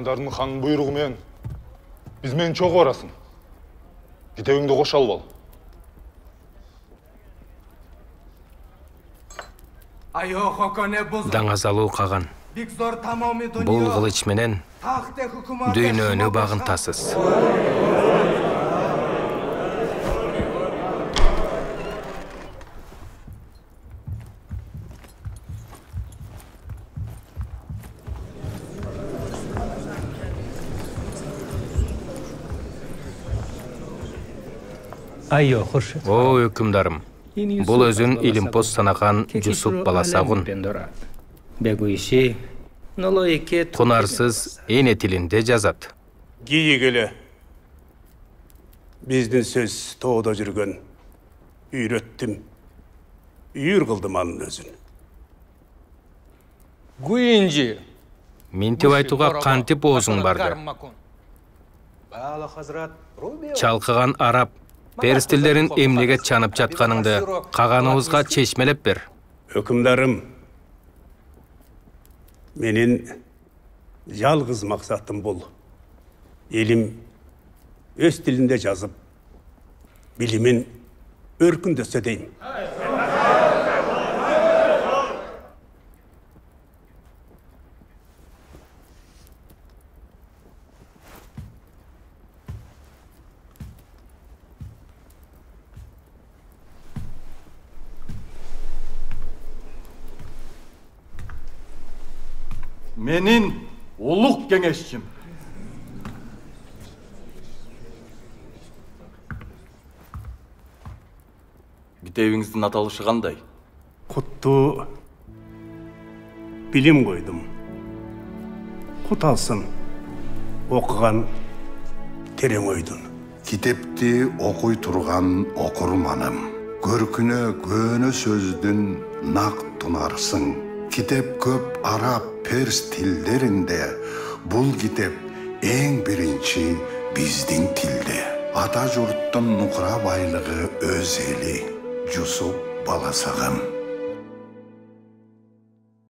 Хандарының ханның бұйрығымен біз мен чоқ барасың. Китебіңді қош алып ал. Даңазалу қаған. Бұл қылыч менен дүйнөнү бағынтасыз. О, өкімдарым, бұл өзін Илимпос санаған Жусуп баласағын. Құнарсыз ене тілінде жазат. Кейігілі, біздің сөз тоғда жүрген, үйреттім, үйір қылдым анын өзін. Ментеп айтуға қантип оғызың барды. Чалқыған араб, перістілдерін емнеге чанып жатқаныңды қағаныңызға чешмелеп бер. Өкімдарым, менен жалғыз мақсатым бұл. Елім өз тілінде жазып, білімін өркіндесе дейін. Менин улук кеңешчим. Китебиңиздин аталышы кандай? Құтты білім қойдым. Құт алсын, оқыған терең ойдың. Китепти оқуй турган оқырманым. Көркүнө көнө сөздүн нақ тунарсың. Китеп көп араб, перс тилдеринде, бұл китеп ең бірінші биздин тилде. Ата жұрттың нуқра байлығы өз ели, Жусуп баласағын.